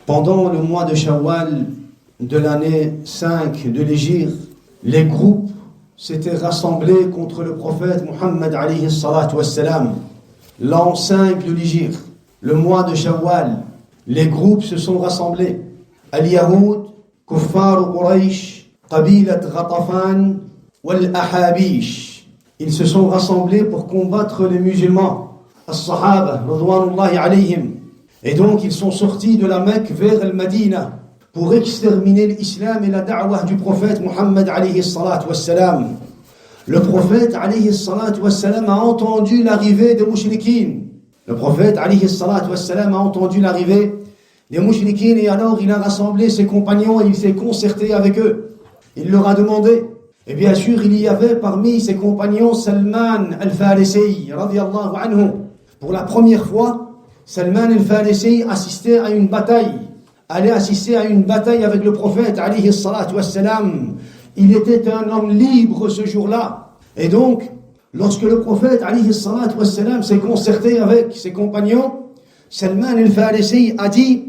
Pendant le mois de Shawwal de l'année 5 de l'Hégire, les groupes s'étaient rassemblés contre le prophète Muhammad alayhi salatu wassalam. L'an 5 de l'Hégire, le mois de Shawwal, les groupes se sont rassemblés. Al-Yahoud, Kuffar Quraysh, Qabilat Ghatafan, Wal-Ahabish. Ils se sont rassemblés pour combattre les musulmans, As-Sahaba, Ridwanullahi alayhim. Et donc ils sont sortis de la Mecque vers Al-Madina pour exterminer l'islam et la da'wah du prophète Muhammad alayhi salatu wassalam. Le prophète alayhi salatu wassalam a entendu l'arrivée des mouchriquines. Le prophète alayhi salatu wassalam a entendu l'arrivée des mouchriquines et alors il a rassemblé ses compagnons et il s'est concerté avec eux. Il leur a demandé, et bien sûr il y avait parmi ses compagnons Salman al-Farisi radiyallahu anhu. Pour la première fois, Salman al-Farisi assistait à une bataille, allait assister à une bataille avec le prophète alayhi salatu wassalam. Il était un homme libre ce jour-là. Et donc, lorsque le prophète alayhi salatu wassalam s'est concerté avec ses compagnons, Salman al-Farisi a dit,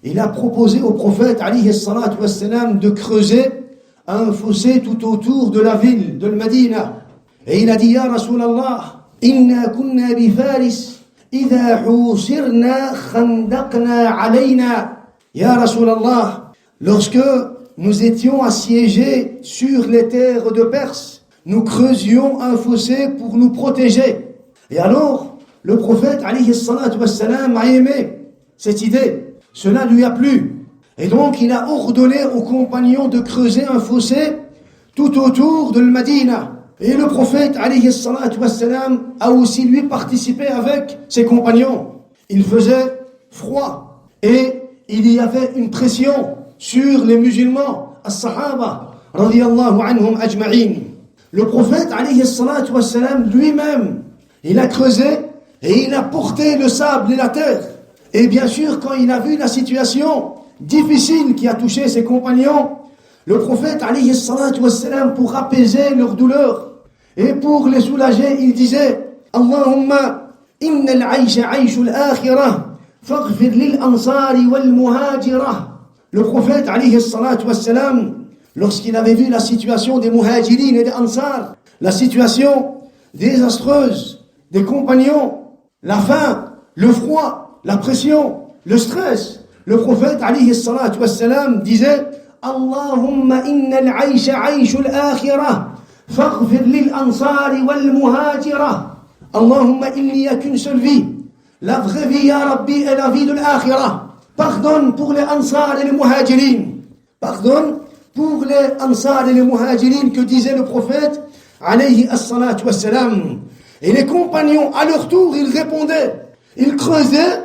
il a proposé au prophète alayhi salatu wassalam de creuser un fossé tout autour de la ville de Medina. Et il a dit, Ya Rasulallah, inna kunna bi Faris, idha husirna khandaqna alayna. Ya Rasulallah, lorsque nous étions assiégés sur les terres de Perse, nous creusions un fossé pour nous protéger. Et alors, le prophète alayhi salatu wassalam a aimé cette idée. Cela lui a plu. Et donc, il a ordonné aux compagnons de creuser un fossé tout autour de Medina. Et le prophète alayhi salatu wassalam a aussi lui participé avec ses compagnons. Il faisait froid et il y avait une pression sur les musulmans, as-sahaba, radiyallahu anhum ajma'in. Le prophète, alayhi salatu wassalam, lui-même, il a creusé et il a porté le sable et la terre. Et bien sûr, quand il a vu la situation difficile qui a touché ses compagnons, le prophète, alayhi salatu wassalam, pour apaiser leur douleur et pour les soulager, il disait, Allahumma, innal aisha aishul akhirah, faghfir lil ansari wal muhajirah. Le prophète, alayhi salatu wassalam, lorsqu'il avait vu la situation des muhajirines et des ansar, la situation désastreuse des compagnons, la faim, le froid, la pression, le stress, le prophète, alayhi salatu wassalam, disait Allahumma innal aisha aishul akhirah, faghfir lil ansari wal muhajirah. Allahumma, il n'y a qu'une seule vie. La vraie vie, ya Rabbi, est la vie de l'akhirah. Pardonne pour les ansar et les muhajirin. Pardonne pour les ansar et les muhajirin que disait le prophète, alayhi as-salatu wassalam. Et les compagnons, à leur tour, ils répondaient. Ils creusaient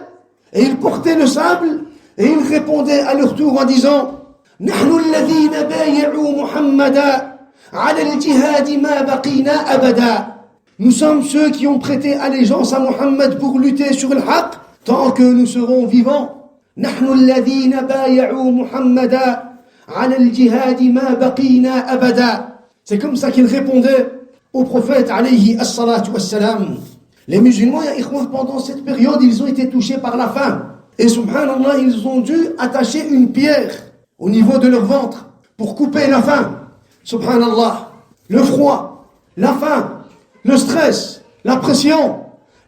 et ils portaient le sable et ils répondaient à leur tour en disant نحن الذين بايعوا محمدا على الجهاد ما بقينا أبدا. Nous sommes ceux qui ont prêté allégeance à Muhammad pour lutter sur le haqq tant que nous serons vivants. نحن الذين بايعوا محمدا على الجهاد ما بقينا أبدا. C'est comme ça qu'ils répondaient au prophète alayhi as-salatu wassalam. Les musulmans, ya ikhwan, pendant cette période, ils ont été touchés par la faim. Et subhanallah, ils ont dû attacher une pierre au niveau de leur ventre pour couper la faim. Subhanallah. Le froid, la faim, le stress, la pression,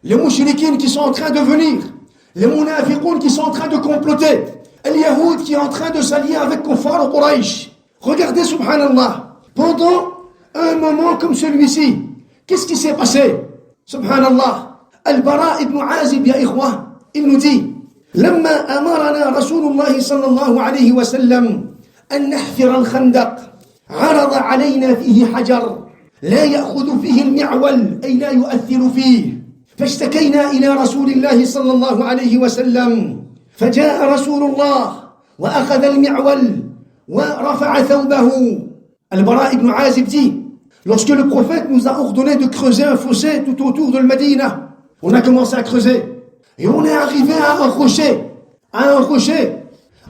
les mouchriquines qui sont en train de venir, les munafiqoun qui sont en train de comploter, les Yahoud qui est en train de s'allier avec Kuffar ou Quraysh. Regardez, subhanallah, pendant un moment comme celui-ci, qu'est-ce qui s'est passé? Subhanallah, Al-Bara ibn Azib, ya ikhwa, il nous dit لما أمرنا رسول الله صلى الله عليه وسلم أن نحفر الخندق عرض علينا فيه حجر لا يأخذ فيه المعول أي لا يؤثر فيه فاشتكينا إلى رسول الله صلى الله عليه وسلم فجاء رسول الله وأخذ المعول ورفع ثوبه. Al-Bara ibn Azib dit, lorsque le prophète nous a ordonné de creuser un fossé tout autour de Medina, on a commencé à creuser et on est arrivé à un rocher.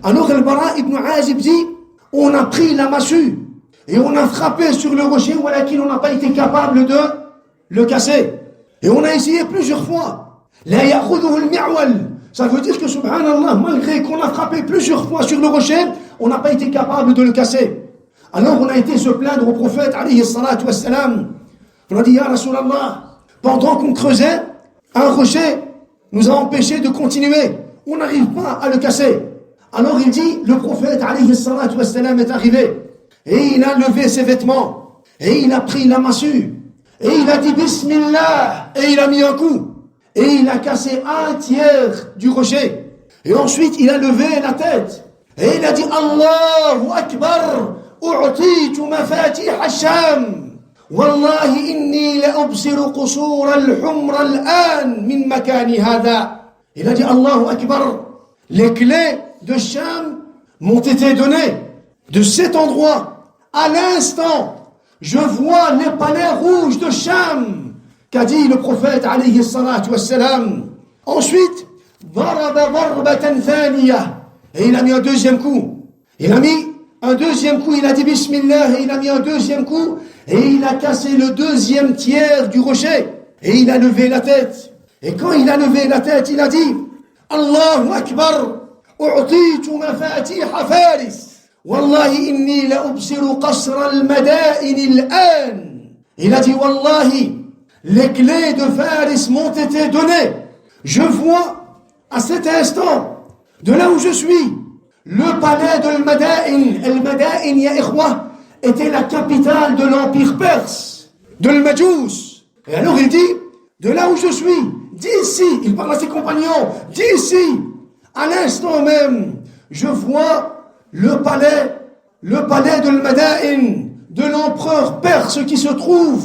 Alors Al-Bara ibn Azib dit, on a pris la massue et on a frappé sur le rocher, on n'a pas été capable de le casser. Et on a essayé plusieurs fois. La ya'khudhuhu al-mi'wal, Ça veut dire que, subhanallah, malgré qu'on a frappé plusieurs fois sur le rocher, on n'a pas été capable de le casser. Alors on a été se plaindre au prophète, alayhi salatu wassalam. On a dit, ya Rasulallah, pendant qu'on creusait, un rocher nous a empêché de continuer. On n'arrive pas à le casser. Alors il dit, le prophète, alayhi salatu wassalam, est arrivé. Et il a levé ses vêtements. Et il a pris la massue. Et il a dit, Bismillah. Et il a mis un coup. Et il a cassé un tiers du rocher. Et ensuite, il a levé la tête. Et il a dit, Allahu Akbar, u'titu mafatih al-Sham. Wallahi inni la ubsiru qusur al-humr al-an min makani hada. Il a dit, Allahu Akbar, les clés de Sham m'ont été données. De cet endroit, à l'instant, je vois les palais rouges de Sham. Qu'a dit le prophète alayhi salatu wassalam. Ensuite, et il a mis un deuxième coup. Il a mis un deuxième coup, il a dit Bismillah, et il a mis un deuxième coup, et il a cassé le deuxième tiers du rocher. Et il a levé la tête. Et quand il a levé la tête, il a dit Allahu Akbar, u'titu mafatih Faris. Wallahi inni la ubsiru qasra al-madain al-an. Il a dit Wallahi, les clés de Faris m'ont été données. Je vois à cet instant, de là où je suis, le palais de Al-Madain. Al-Madain, ya ikhwa, était la capitale de l'empire perse, de l'Majous. Et alors il dit, de là où je suis, d'ici, il parle à ses compagnons, d'ici, à l'instant même, je vois le palais de Al-Madain, de l'empereur perse qui se trouve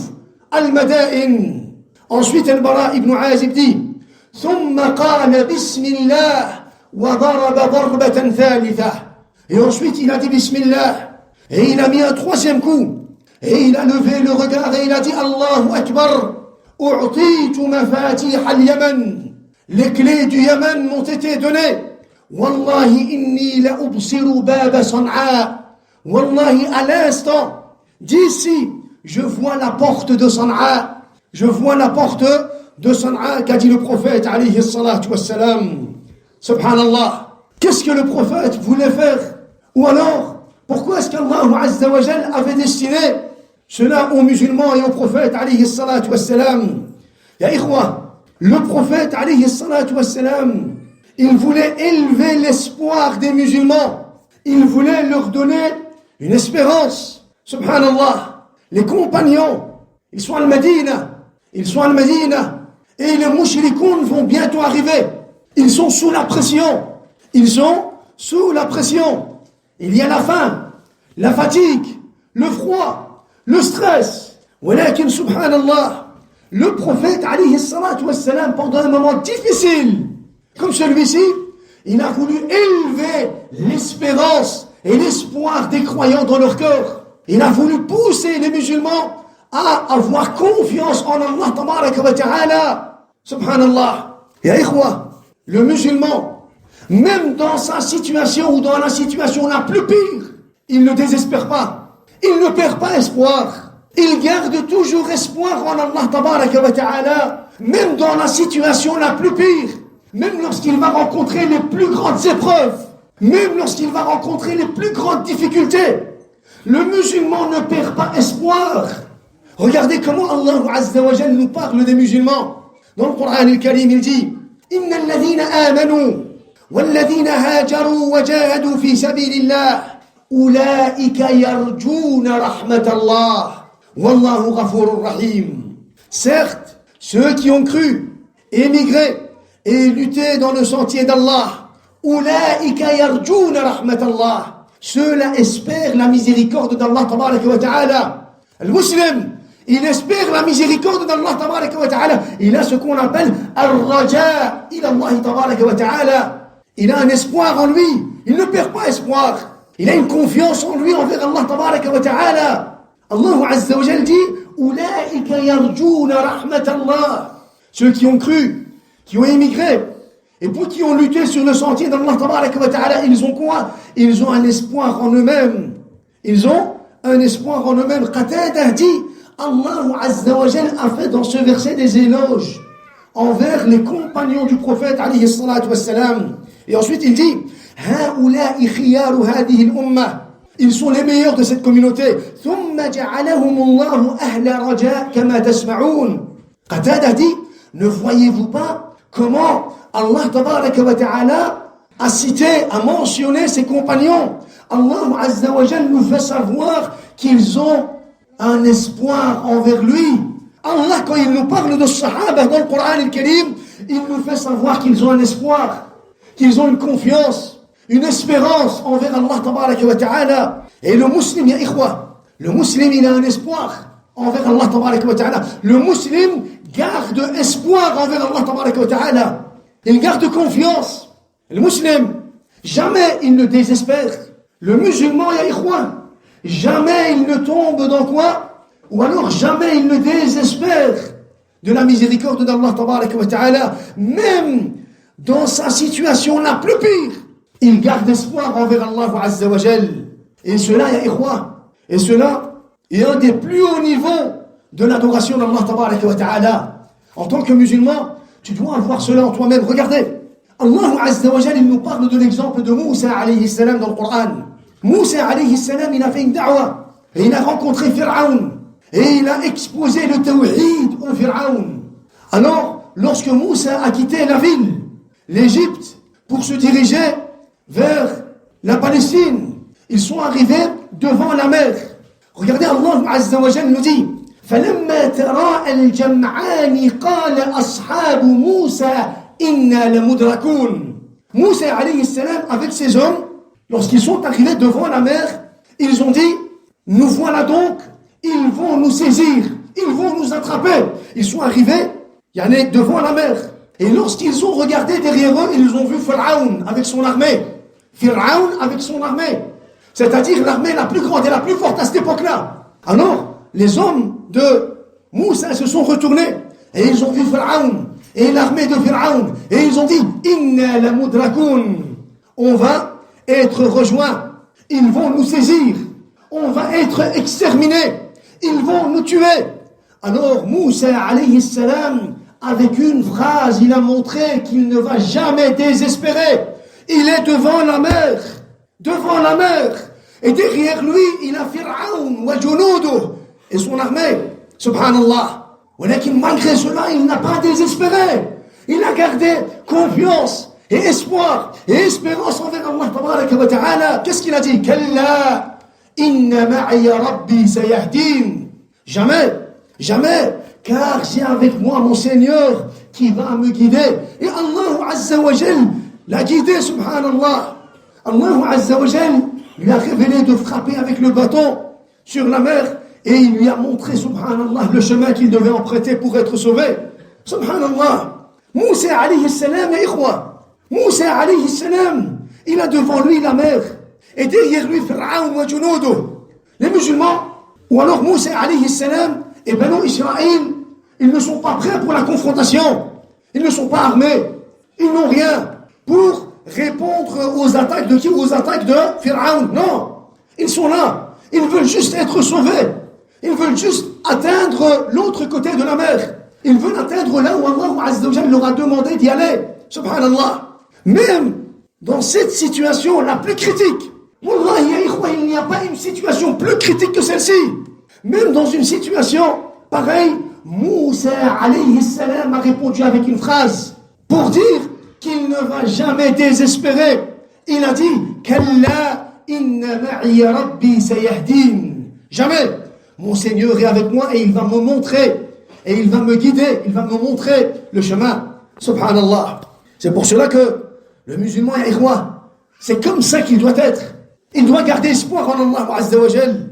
Al-Madain. Ensuite, Al-Bara ibn Azib dit ثم قال بسم الله وضرب ضربة ثالثة. Et ensuite, il a dit Bismillah. Et il a mis un troisième coup. Et il a levé le regard et il a dit Allahu Akbar. U'titu mafatih al-Yaman. Les clés du Yaman m'ont été données. Wallahi inni la ubsiru baba San'a. Wallahi, à l'instant, d'ici, je vois la porte de San'a. Je vois la porte de San'a, qu'a dit le prophète, alayhi salatu wassalam. Subhanallah. Qu'est-ce que le prophète voulait faire? Ou alors, pourquoi est-ce qu'Allah Azza wa Jal avait destiné cela aux musulmans et au prophète, alayhi salatu wassalam? Ya ikhwa, le prophète, alayhi salatu wassalam, il voulait élever l'espoir des musulmans. Il voulait leur donner une espérance. Subhanallah. Les compagnons, ils sont à Medina. Ils sont à Medina. Et les mouchrikoun vont bientôt arriver. Ils sont sous la pression. Ils sont sous la pression. Il y a la faim, la fatigue, le froid, le stress. Walakin, subhanallah, le prophète, alayhi salatu wassalam, pendant un moment difficile, comme celui-ci, il a voulu élever l'espérance et l'espoir des croyants dans leur cœur. Il a voulu pousser les musulmans à avoir confiance en Allah tabaraka wa ta'ala. Subhanallah. Ya ikhwa, le musulman, même dans sa situation ou dans la situation la plus pire, il ne désespère pas. Il ne perd pas espoir. Il garde toujours espoir en Allah tabaraka wa ta'ala, même dans la situation la plus pire, même lorsqu'il va rencontrer les plus grandes épreuves, même lorsqu'il va rencontrer les plus grandes difficultés. Le musulman ne perd pas espoir. Regardez comment Allah Azza wa Jal nous parle des musulmans. Dans le Coran al-Karim, il dit Inna alladhina amanu walladhina hajaru wa jahadu fi sabilillah ulaika yarjuna rahmatallah wallahu ghafurur rahim. Certes, ceux qui ont cru, émigré et lutté dans le sentier d'Allah, ulaika yarjuna rahmatallah. Ceux-là espèrent la miséricorde d'Allah tabaraka wa ta'ala. Le musulman, il espère la miséricorde d'Allah tabaraka wa ta'ala. Il a ce qu'on appelle al-raja ila Allah tabaraka wa ta'ala. Il a un espoir en lui. Il ne perd pas espoir. Il a une confiance en lui envers Allah tabaraka wa ta'ala. Allah Azza wa Jal dit Ulaika yarjuna rahmatallah. Ceux qui ont cru, qui ont émigré, et pour qui ont lutté sur le sentier d'Allah tabaraka wa ta'ala, ils ont quoi? Ils ont un espoir en eux-mêmes. Ils ont un espoir en eux-mêmes. Qatada dit Allah Azza wa Jal a fait dans ce verset des éloges envers les compagnons du prophète alayhi salatu wassalam. Et ensuite il dit هؤلاء خيار هذه الأمة, ils sont les meilleurs de cette communauté. ثم جعلهم الله أهل رجاء كما تسمعون. Qatada dit, ne voyez-vous pas comment Allah tabaraka wa ta'ala a cité, a mentionné ses compagnons. Allah Azza wa Jal nous fait savoir qu'ils ont un espoir envers lui. Allah, quand il nous parle de Sahaba dans le Coran al-Karim, il nous fait savoir qu'ils ont un espoir, qu'ils ont une confiance, une espérance envers Allah tabaraka wa ta'ala. Et le musulman, ya ikhwa, le musulman, il a un espoir envers Allah tabaraka wa ta'ala. Le musulman garde espoir envers Allah tabaraka wa ta'ala. Il garde confiance. Le musulman, jamais il ne désespère. Le musulman, ya ikhwa, jamais il ne tombe dans quoi? Ou alors jamais il ne désespère de la miséricorde d'Allah tabaraka wa ta'ala. Même dans sa situation la plus pire, il garde espoir envers Allah Azza wa Jal. Et cela, ya ikhwa, et cela est un des plus hauts niveaux de l'adoration d'Allah tabaraka wa ta'ala. En tant que musulman, tu dois avoir cela en toi-même. Regardez, Allah Azza wa Jal, il nous parle de l'exemple de Moussa alayhi salam dans le Coran. Moussa alayhi salam, il a fait une da'wa, et il a rencontré Pharaon, et il a exposé le tawhid au Pharaon. Alors, lorsque Moussa a quitté la ville, l'Égypte, pour se diriger vers la Palestine, ils sont arrivés devant la mer. Regardez, Allah Azza wa Jal nous dit فَلَمَّا تَرَاءَ الْجَمْعَانِ قَالَ أَصْحَابُ مُوسَى إِنَّا لَمُدْرَكُونَ. Moussa alayhi salam, avec ses hommes, lorsqu'ils sont arrivés devant la mer, ils ont dit, nous voilà donc, ils vont nous saisir, ils vont nous attraper. Ils sont arrivés, devant la mer. Et lorsqu'ils ont regardé derrière eux, ils ont vu Pharaon avec son armée. Pharaon avec son armée. C'est-à-dire l'armée la plus grande et la plus forte à cette époque-là. Alors, les hommes de Moussa se sont retournés et ils ont vu Pharaon et l'armée de Pharaon. Et ils ont dit, Inna la mudrakoun. On va être rejoints. Ils vont nous saisir. On va être exterminés. Ils vont nous tuer. Alors Moussa alayhi salam, avec une phrase, il a montré qu'il ne va jamais désespérer. Il est devant la mer. Devant la mer. Et derrière lui, il a Pharaon wa junuduh et son armée. Subhanallah. Malgré cela, il n'a pas désespéré. Il a gardé confiance et espoir et espérance envers Allah tabaraka wa ta'ala. Qu'est-ce qu'il a dit? Kalla inna ma'iya rabbi sayahdin. Jamais, jamais, car j'ai avec moi mon Seigneur qui va me guider. Et Allah Azza wa Jal l'a guidé, subhanallah. Allah Azza wa Jal lui a révélé de frapper avec le bâton sur la mer et il lui a montré, subhanallah, le chemin qu'il devait emprunter pour être sauvé. Subhanallah. Moussa alayhi salam, ya ikhwa. Moussa alayhi salam, il a devant lui la mer et derrière lui Pharaon wa junuduh. Les musulmans, ou alors Moussa alayhi salam et Banu Israël, ils ne sont pas prêts pour la confrontation. Ils ne sont pas armés. Ils n'ont rien pour répondre aux attaques de qui? Aux attaques de Pharaon. Non. Ils sont là. Ils veulent juste être sauvés. Ils veulent juste atteindre l'autre côté de la mer. Ils veulent atteindre là où Allah Azza wa Jalla leur a demandé d'y aller. Subhanallah. Même dans cette situation la plus critique, Wallahi ya ikhwa, il n'y a pas une situation plus critique que celle-ci. Même dans une situation pareille, Moussa alayhi salam a répondu avec une phrase pour dire qu'il ne va jamais désespérer. Il a dit Kalla inna ma'iya rabbi sayahdin. Jamais. Mon Seigneur est avec moi et il va me montrer et il va me guider, il va me montrer le chemin. Subhanallah. C'est pour cela que le musulman, ya ikhwa, c'est comme ça qu'il doit être. Il doit garder espoir en Allah Azza wa Jal.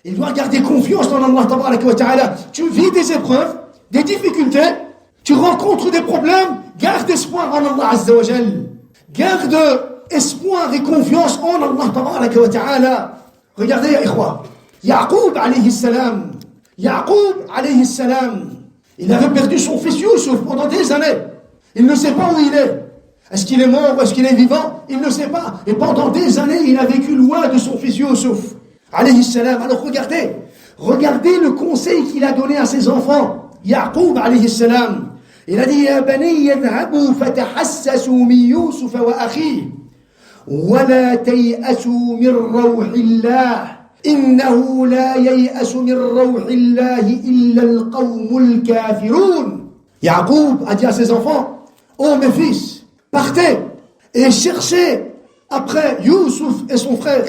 Il doit garder confiance en Allah tabaraka wa ta'ala. Tu vis des épreuves, des difficultés, tu rencontres des problèmes, garde espoir en Allah Azza wa Jal. Garde espoir et confiance en Allah tabaraka wa ta'ala. Regardez, ya ikhwa, Yaqub alayhi salam. Yaqub alayhi salam. Il avait perdu son fils Youssouf pendant des années. Il ne sait pas où il est. Est-ce qu'il est mort ou est-ce qu'il est vivant? Il ne sait pas. Et pendant des années, il a vécu loin de son fils Youssouf alayhi salam. Alors regardez le conseil qu'il a donné à ses enfants. Yaqub alayhi salam. Il a dit يا بني اذهبوا فتحسسوا من يوسف وأخيه ولا تيأسوا من روح الله إنه لا ييأس من روح الله إلا القوم الكافرون. Yacoub a dit à ses enfants, ô mes fils, partez et cherchez après Youssouf et son frère.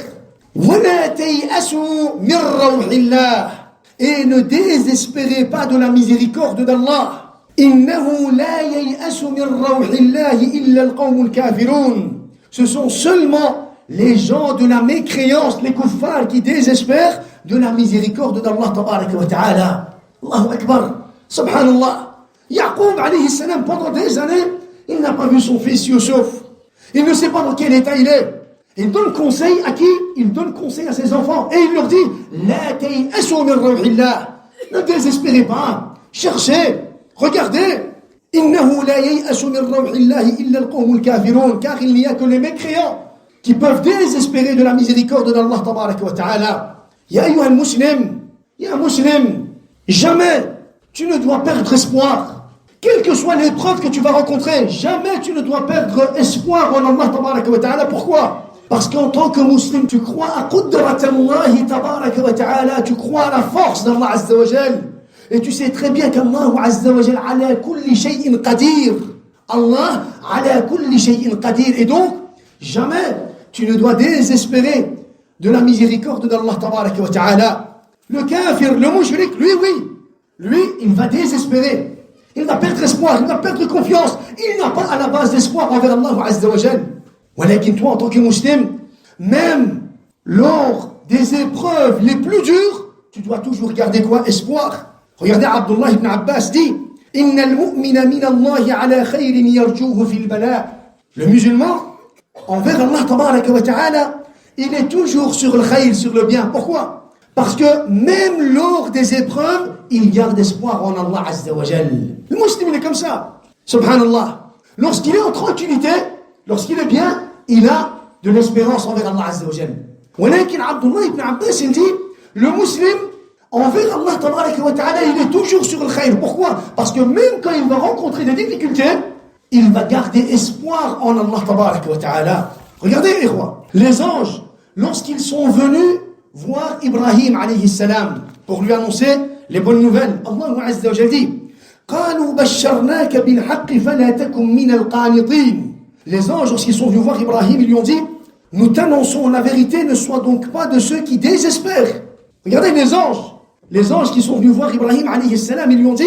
ولا تيأسوا من روح الله, et ne désespérez pas de la miséricorde d'Allah. إنه لا ييأس من روح الله إلا القوم الكافرون. Ce sont seulement les gens de la mécréance, les kuffars, qui désespèrent de la miséricorde d'Allah tabaraka wa ta'ala. Allahu Akbar, subhanallah. Yacoub alayhi salam, pendant des années, il n'a pas vu son fils Youssouf. Il ne sait pas dans quel état il est. Il donne conseil à qui? Il donne conseil à ses enfants. Et il leur dit, La tay'asu min rawhillah. Ne désespérez pas. Cherchez. Regardez. Innahu la yay'asu min rawhillah illa al-qawmul kafirun. Car il n'y a que les mécréants qui peuvent désespérer de la miséricorde d'Allah tabaraka wa ta'ala. Ya ayyuhal muslim. Ya muslim. Jamais tu ne dois perdre espoir. Quelle que soit l'épreuve que tu vas rencontrer, jamais tu ne dois perdre espoir en Allah tabaraka wa ta'ala. Pourquoi? Parce qu'en tant que musulman, tu crois à qudrat Allah tabaraka wa ta'ala, tu crois à la force d'Allah azza wa jal. Et tu sais très bien qu'Allah azza wa jal ala kulli shay'in qadir. Allah ala kulli shay'in qadir. Et donc, jamais tu ne dois désespérer de la miséricorde d'Allah tabaraka wa ta'ala. Le kafir, le mushrik, lui, il va désespérer. Il va perdre espoir, il va perdre confiance. Il n'a pas à la base d'espoir envers Allah azza wa jal. Walakin toi, en tant que musulman, même lors des épreuves les plus dures, tu dois toujours garder quoi? Espoir. Regardez, Abdullah ibn Abbas dit, Inna al-mu'mina min Allah ala khayrin yarjuhu fil bala. Le musulman, envers Allah tabaraka wa ta'ala, il est toujours sur le khayr, sur le bien. Pourquoi? Parce que même lors des épreuves, il garde espoir en Allah azza wa jal. Le musulman, il est comme ça. Subhanallah. Lorsqu'il est en tranquillité, lorsqu'il est bien, il a de l'espérance envers Allah azza wa jal. Walakin Abdullah ibn Abbas, il dit, le musulman, envers Allah tabaraka wa ta'ala, il est toujours sur le khayr. Pourquoi? Parce que même quand il va rencontrer des difficultés, il va garder espoir en Allah tabaraka wa ta'ala. Regardez, les rois, les anges, lorsqu'ils sont venus voir Ibrahim alayhi salam pour lui annoncer les bonnes nouvelles, Allah azza wa jal dit, قالوا بشرناك بالحق فلا تكن من القانطين. Les anges, lorsqu'ils sont venus voir Ibrahim, ils lui ont dit, nous t'annonçons la vérité, ne sois donc pas de ceux qui désespèrent. Regardez les anges qui sont venus voir Ibrahim alayhi salam, ils lui ont dit,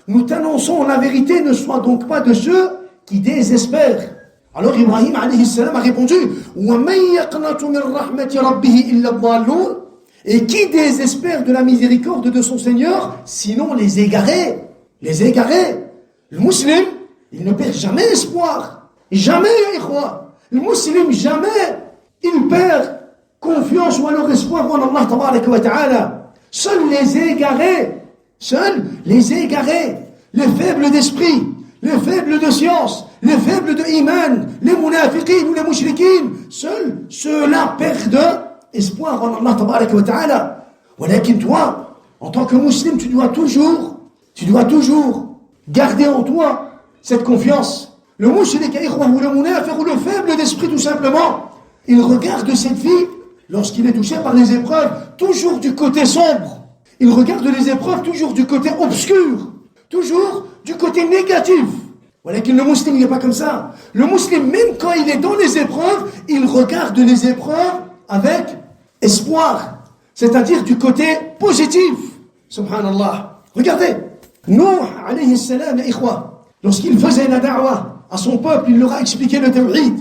nous t'annonçons la vérité, ne sois donc pas de ceux qui désespèrent. Alors Ibrahim alayhi salam a répondu, وَمَنْ يَقْنَطُ مِنْ رَحْمَةِ رَبِّهِ إِلَّا الضَّالُّونَ. Et qui désespère de la miséricorde de son Seigneur, sinon les égarés. Les égarés. Le musulman, il ne perd jamais espoir. Jamais, ikhwa. Le musulman, jamais, il perd confiance ou alors espoir en Allah tabaraka wa ta'ala. Seuls les égarés, les faibles d'esprit, les faibles de science, les faibles de iman, les munafiqin ou les mushrikin, seuls ceux-là perdent espoir en Allah tabaraka wa ta'ala. Walakin toi, en tant que musulman, tu dois toujours garder en toi cette confiance. Le mushrik ou le munafiq ou le faible d'esprit tout simplement, il regarde cette vie, lorsqu'il est touché par les épreuves, toujours du côté sombre. Il regarde les épreuves toujours du côté obscur, toujours du côté négatif. Walakin le musulman, il n'est pas comme ça. Le musulman, même quand il est dans les épreuves, il regarde les épreuves avec espoir, c'est-à-dire du côté positif. Subhanallah. Regardez, Nuh alayhi salam, ikhwa, lorsqu'il faisait la da'wah à son peuple, il leur a expliqué le tawhid.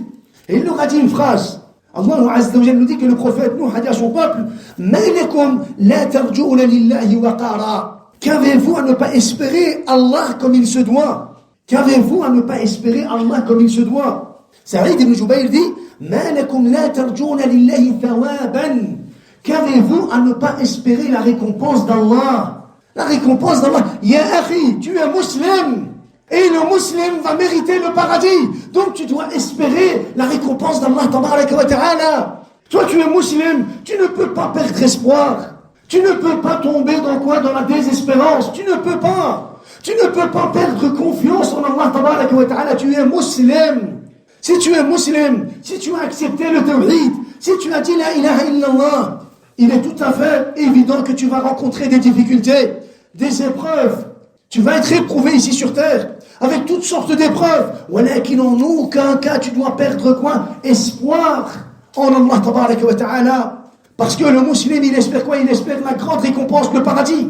Et il leur a dit une phrase. Allah azza wa jalla nous dit que le prophète Nuh a dit à son peuple, Ma lakum la tarju'una lillahi waqara. Qu'avez-vous à ne pas espérer Allah comme il se doit? Qu'avez-vous à ne pas espérer Allah comme il se doit? Saïd ibn Jubayr dit, Ma lakum la tarju'una lillahi thawaban. Qu'avez-vous à ne pas espérer la récompense d'Allah? La récompense d'Allah. Ya akhi, tu es musulman. Et le musulman va mériter le paradis. Donc tu dois espérer la récompense d'Allah tabaraka wa ta'ala. Toi tu es musulman, tu ne peux pas perdre espoir. Tu ne peux pas tomber dans quoi? Dans la désespérance. Tu ne peux pas. Tu ne peux pas perdre confiance en Allah tabaraka wa ta'ala. Tu es musulman. Si tu es musulman, si tu as accepté le tawhid, si tu as dit la ilaha illallah, il est tout à fait évident que tu vas rencontrer des difficultés, des épreuves. Tu vas être éprouvé ici sur terre, avec toutes sortes d'épreuves. Walakin en aucun cas tu dois perdre quoi? Espoir en Allah tabaraka wa ta'ala. Parce que le musulman, il espère quoi? Il espère la grande récompense, le paradis.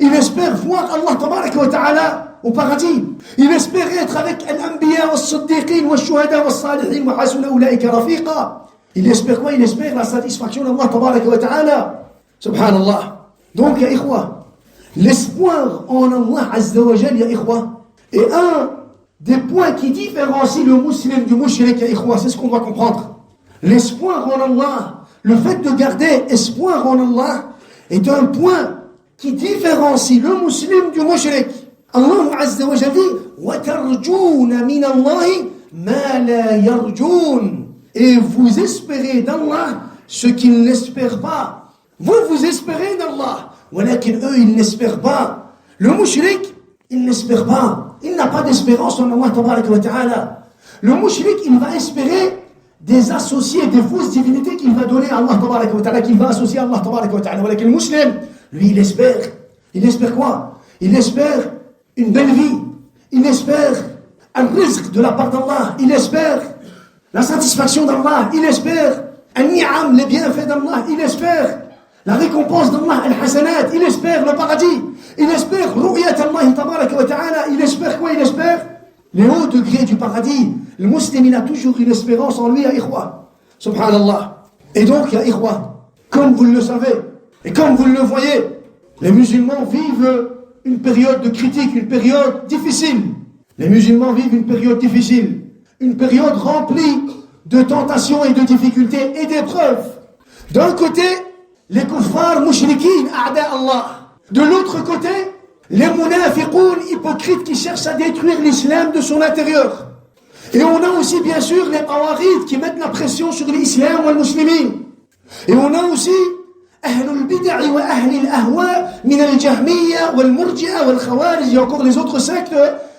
Il espère voir Allah tabaraka wa ta'ala au paradis. Il espère être avec al-anbiya was-siddiqin was-shuhada was-salihin wa hasuna ulaika rafiqa. Il espère quoi? Il espère la satisfaction d'Allah tabaraka wa ta'ala. Subhanallah. Donc, ya ikhwa, l'espoir en Allah azza wa jal, ya ikhwa, est un des points qui différencie le musulman du mushrik, ya ikhwa. C'est ce qu'on doit comprendre. L'espoir en Allah, le fait de garder espoir en Allah est un point qui différencie le musulman du mushrik. Allah Azza wa Jalla dit وَتَرْجُونَ مِنَ اللَّهِ مَا لَا يَرْجُونَ. Et vous espérez d'Allah ce qu'ils n'espèrent pas. Vous espérez d'Allah, ولكن eux ils n'espèrent pas. Le mushrik, il n'espère pas. Il n'a pas d'espérance en Allah tabaraka wa ta'ala. Le mushrik, il va espérer des associés, des fausses divinités qu'il va donner à Allah tabaraka wa ta'ala, qu'il va associer à Allah tabaraka wa ta'ala. ولكن le musulman, lui, il espère. Il espère quoi? Il espère une belle vie. Il espère un rizq de la part d'Allah. Il espère la satisfaction d'Allah. Il espère un ni'am, les bienfaits d'Allah. Il espère la récompense d'Allah, al-hasanat. Il espère le paradis. Il espère ru'yat Allah tabaraka wa ta'ala. Il espère quoi? Il espère les hauts degrés du paradis. Le musulman, il a toujours une espérance en lui, ya ikhwa. Subhanallah. Et donc, ya ikhwa, comme vous le savez, et comme vous le voyez, les musulmans vivent une période de critique, une période difficile. Les musulmans vivent une période difficile, une période remplie de tentations et de difficultés et d'épreuves. D'un côté, les kuffars mushrikin, a'da Allah. De l'autre côté, les munafiqoun, hypocrites qui cherchent à détruire l'islam de son intérieur. Et on a aussi bien sûr les qawarid qui mettent la pression sur l'islam ou les musulmans. Et on a aussi أهل البدع وأهل الأهواء من الجهمية والمرجئة والخوارج. Il y a encore les autres sectes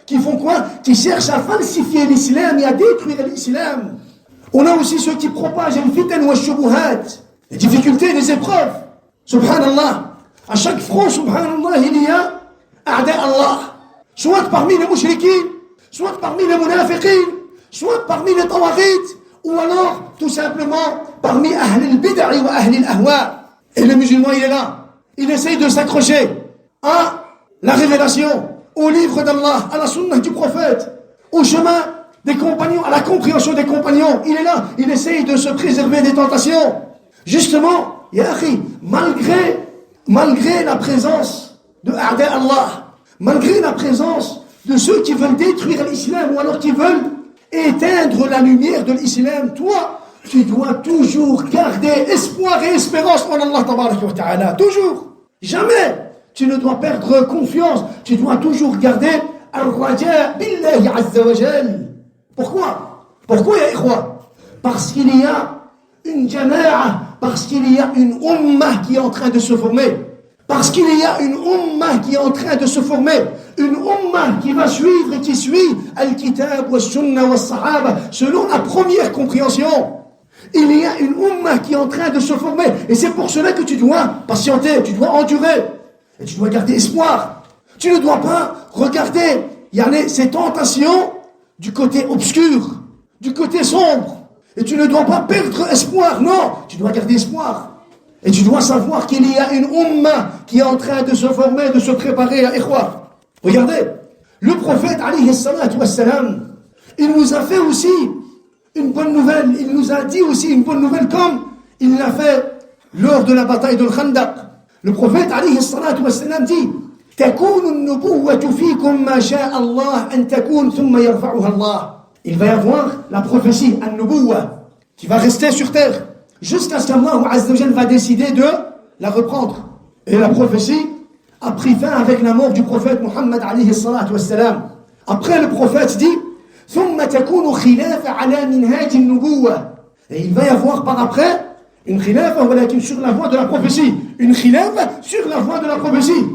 qui font quoi? Qui cherchent à falsifier l'islam et à détruire l'islam. On a aussi ceux qui propagent le fitan wa shubuhat, les difficultés, les épreuves. Subhanallah. À chaque front, subhanallah, il y a a'da Allah. Soit parmi les mushrikin, soit parmi les munafiqin, soit parmi les tawaghit, ou alors tout simplement parmi أهل البدع وأهل الأهواء. Et le musulman, il est là. Il essaye de s'accrocher à la révélation, au livre d'Allah, à la sunna du prophète, au chemin des compagnons, à la compréhension des compagnons. Il est là. Il essaye de se préserver des tentations. Justement, ya akhi, malgré la présence de a'da Allah, malgré la présence de ceux qui veulent détruire l'islam ou alors qui veulent éteindre la lumière de l'islam, toi, tu dois toujours garder espoir et espérance en Allah tabaraka wa ta'ala. Toujours. Jamais. Tu ne dois perdre confiance. Tu dois toujours garder al-raja billahi azza wa jal. Pourquoi? Pourquoi, ya ikhwa? Parce qu'il y a une jama'a, parce qu'il y a une ummah qui est en train de se former. Parce qu'il y a une ummah qui est en train de se former. Une ummah qui va suivre et qui suit al-kitab wa sunnah wa sahaba selon la première compréhension. Il y a une ummah qui est en train de se former. Et c'est pour cela que tu dois patienter, tu dois endurer. Et tu dois garder espoir. Tu ne dois pas regarder ces tentations du côté obscur, du côté sombre. Et tu ne dois pas perdre espoir. Non, tu dois garder espoir. Et tu dois savoir qu'il y a une ummah qui est en train de se former, de se préparer à ikhwa. Regardez, le prophète alayhi salatu wassalam, il nous a fait aussi une bonne nouvelle. Il nous a dit aussi une bonne nouvelle comme il l'a fait lors de la bataille de Khandaq. Le prophète alayhi salatu wassalam dit تكون النبوة فيكم ما شاء الله أن تكون ثم يرفعها الله. Il va y avoir la prophétie, an-nubuwa, qui va rester sur terre jusqu'à ce qu'Allah Azza wa Jal va décider de la reprendre. Et la prophétie a pris fin avec la mort du prophète Muhammad alayhi salatu wassalam. Après le prophète dit ثم تكون خلافة على منهاج النبوة. Et il va y avoir par après une khilafa sur la voie de la prophétie. Une khilafa sur la voie de la prophétie.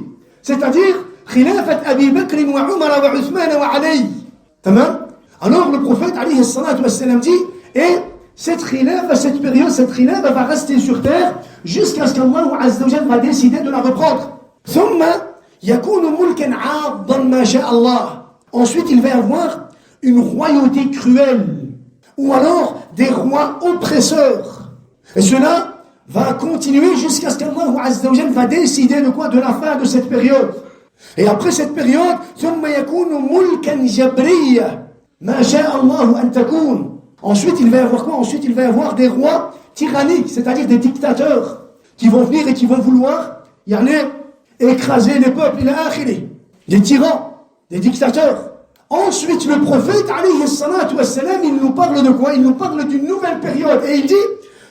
C'est-à-dire خلافة أبي بكر وعمر وعثمان وعلي. تمام. Alors le prophète alayhi salatu wassalam dit, et cette khilafa, cette période, cette khilafa va rester sur terre jusqu'à ce qu'Allah azza wa jalla va décider de la reprendre. ثم يكون ملكا عاضا ما شاء الله. Ensuite il va y avoir une royauté cruelle, ou alors des rois oppresseurs. Et cela va continuer jusqu'à ce qu'Allah azza wa jalla va décider de quoi? De la fin de cette période. Et après cette période, ثم يكون ملكا جبريا ما شاء الله أن تكون. Ensuite, il va y avoir quoi? Ensuite, il va y avoir des rois tyranniques, c'est-à-dire des dictateurs, qui vont venir et qui vont vouloir écraser les peuples, des tyrans, des dictateurs. Ensuite, le prophète, alayhi salatu wassalam, il nous parle de quoi? Il nous parle d'une nouvelle période. Et il dit,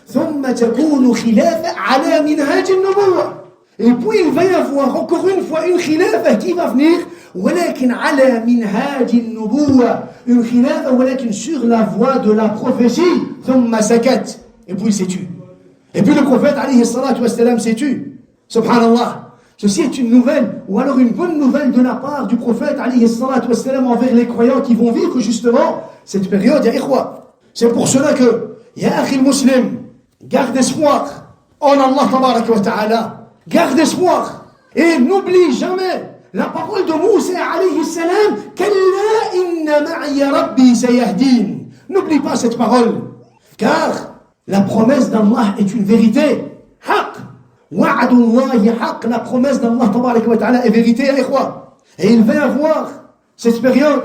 ثم تكون خلافة على منهاج النبوة. Et puis, il va y avoir encore une fois une khilafa qui va venir, ولكن على منهاج النبوة. Une khilafa, ولكن sur la voie de la prophétie. ثم سكت. Et puis il s'est tu. Et puis le prophète, alayhi salatu wassalam, s'est tu. Subhanallah. Ceci est une nouvelle, ou alors une bonne nouvelle de la part du prophète, alayhi salatu wassalam, envers les croyants qui vont vivre justement cette période, ya ikhwa. C'est pour cela que, ya akhi muslim, garde espoir en Allah tabaraka wa ta'ala. Garde espoir et n'oublie jamais la parole de Moussa alayhi salam, Kalla inna ma'iya rabbi sayahdin. N'oublie pas cette parole, car la promesse d'Allah est une vérité. Haq. Wa'adullahi haq. La promesse d'Allah tabaraka wa ta'ala est vérité, ya ikhwa. Et il va y avoir cette période.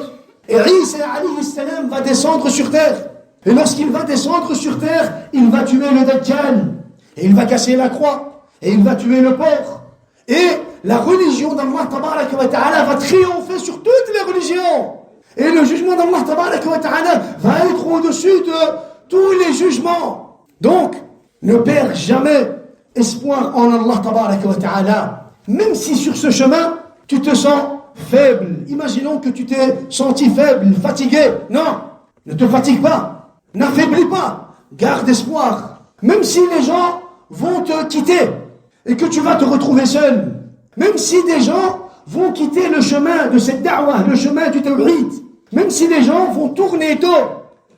Et Isa alayhi salam va descendre sur terre. Et lorsqu'il va descendre sur terre, il va tuer le Dajjal. Et il va casser la croix. Et il va tuer le porc. Et la religion d'Allah tabaraka wa ta'ala va triompher sur toutes les religions. Et le jugement d'Allah tabaraka wa ta'ala va être au-dessus de tous les jugements. Donc, ne perds jamais espoir en Allah tabaraka wa ta'ala. Même si sur ce chemin, tu te sens faible. Imaginons que tu t'es senti faible, fatigué. Non, ne te fatigue pas. N'affaiblis pas. Garde espoir. Même si les gens vont te quitter et que tu vas te retrouver seul, même si des gens vont quitter le chemin de cette da'wah, le chemin du tawhid, même si les gens vont tourner dos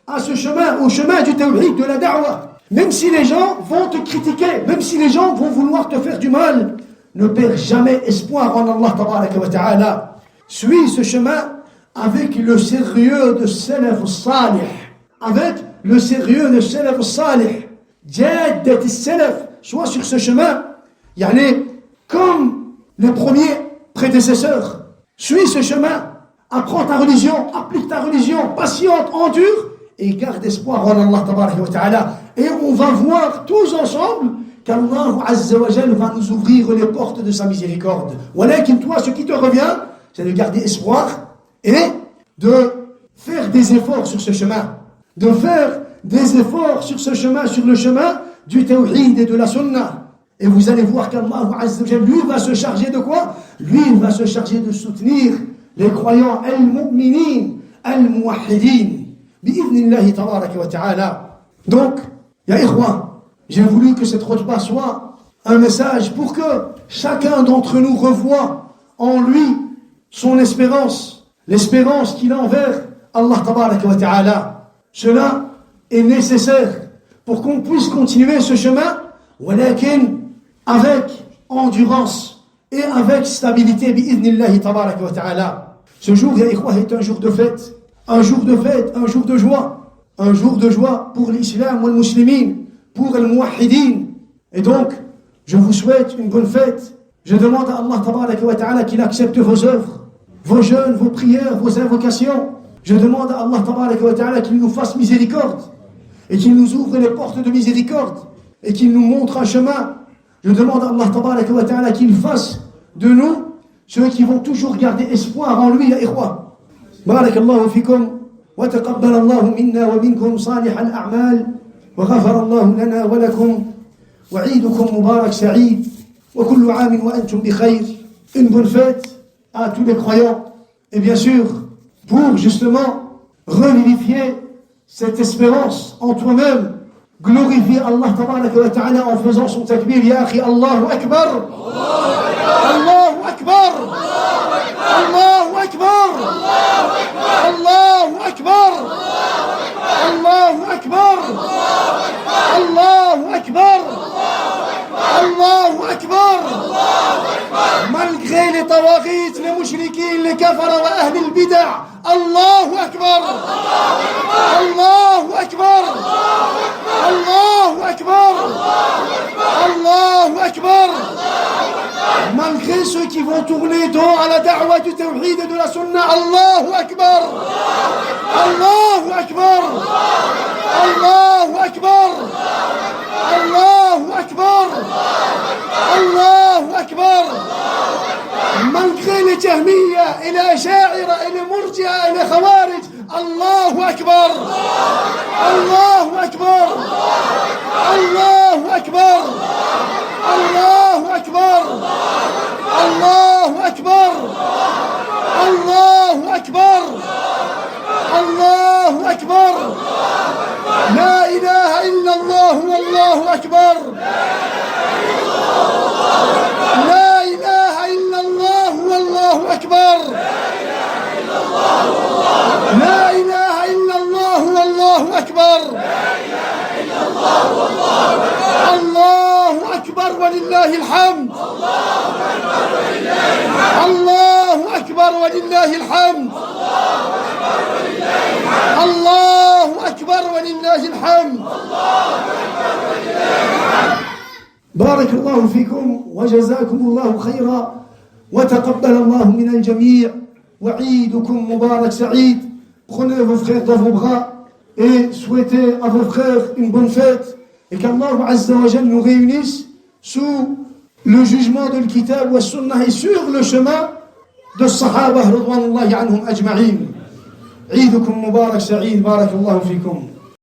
à ce chemin, au chemin du tawhid, de la da'wah, même si les gens vont te critiquer, même si les gens vont vouloir te faire du mal, ne perds jamais espoir en Allah tabaraka wa ta'ala. Suis ce chemin avec le sérieux de Salaf al-Salih, avec le sérieux de Salaf al-Salih, Jaddat al-Salaf, soit sur ce chemin, comme les premiers prédécesseurs. Suis ce chemin, apprends ta religion, applique ta religion, patiente, endure, et garde espoir en Allah tabaraka wa ta'ala. Et on va voir tous ensemble qu'Allah azza wa jalla va nous ouvrir les portes de sa miséricorde. Walakin toi, ce qui te revient, c'est de garder espoir et de faire des efforts sur ce chemin. De faire des efforts sur ce chemin, sur le chemin du tawhid et de la sunnah. Et vous allez voir qu'Allah azza wa jalla, lui, va se charger de quoi? Lui, il va se charger de soutenir les croyants al-mu'minin, al-muwahhidin. Bi'idhnillahi tabaraka wa ta'ala. Donc, ya ikhwa, j'ai voulu que cette khutbah soit un message pour que chacun d'entre nous revoie en lui son espérance, l'espérance qu'il a envers Allah tabaraka wa ta'ala. Cela est nécessaire pour qu'on puisse continuer ce chemin, walakin avec endurance et avec stabilité, bi'idhnillahi tabaraka wa ta'ala. Ce jour, ya ikhwa, est un jour de fête. Un jour de fête, un jour de joie. Un jour de joie pour l'islam ou le muslimin, pour le muwahhidin. Et donc, je vous souhaite une bonne fête. Je demande à Allah tabaraka wa ta'ala qu'il accepte vos œuvres, vos jeûnes, vos prières, vos invocations. Je demande à Allah tabaraka wa ta'ala qu'il nous fasse miséricorde et qu'il nous ouvre les portes de miséricorde et qu'il nous montre un chemin. Je demande à Allah tabaraka wa ta'ala qu'il fasse de nous ceux qui vont toujours garder espoir en lui, ya ikhwa. بارك الله فيكم وتقبل الله منا ومنكم صالح الأعمال وغفر الله لنا ولكم وعيدكم مبارك سعيد وكل عام وأنتم بخير. Une bonne fête à tous les croyants et bien sûr pour justement revivifier cette espérance en toi-même, glorifier Allah tabaraka wa ta'ala en faisant son takbir. Ya akhi, Allahu Akbar, Allahu Akbar, Allahu Akbar. الله أكبر الله أكبر الله أكبر الله أكبر الله أكبر. Malgré les tawaghit, les mouchriquins, les kafara wa ahl al-bid'a, Allahu Akbar Allahu Akbar Allahu Akbar Allahu Akbar. Malgré ceux qui vont tourner dos à la da'wa du tawhid et de la sunna, Allahu Akbar Allahu Akbar Allahu Akbar Allahu Akbar Allahu Akbar. Malgré les Jahmiya et les Asha'ira et les Murji'a et les Khawarij, Allahu Akbar Allahu Akbar Allahu Akbar Allahu Akbar Allahu Akbar Allahu Akbar Allahu Akbar. La ilaha illa Allah wallahu akbar. La ilaha illa Allah wallahu akbar. La ilaha illa Allah wallahu akbar. Allahu akbar walillahi alhamd. Allahu akbar walillahi alhamd. الله أكبر ولله الحمد. بارك الله فيكم وجزاكم الله خيرا وتقبل الله من الجميع وعيدكم مبارك سعيد. Prenez vos frères dans vos bras et souhaitez à vos frères une bonne fête et qu'Allah Azza wa Jal nous réunisse sous le jugement de l'Kitab wa Sunnah et sur le chemin de Sahaba radwanullahi anhum ajma'in. عيدكم مبارك سعيد. بارك الله فيكم.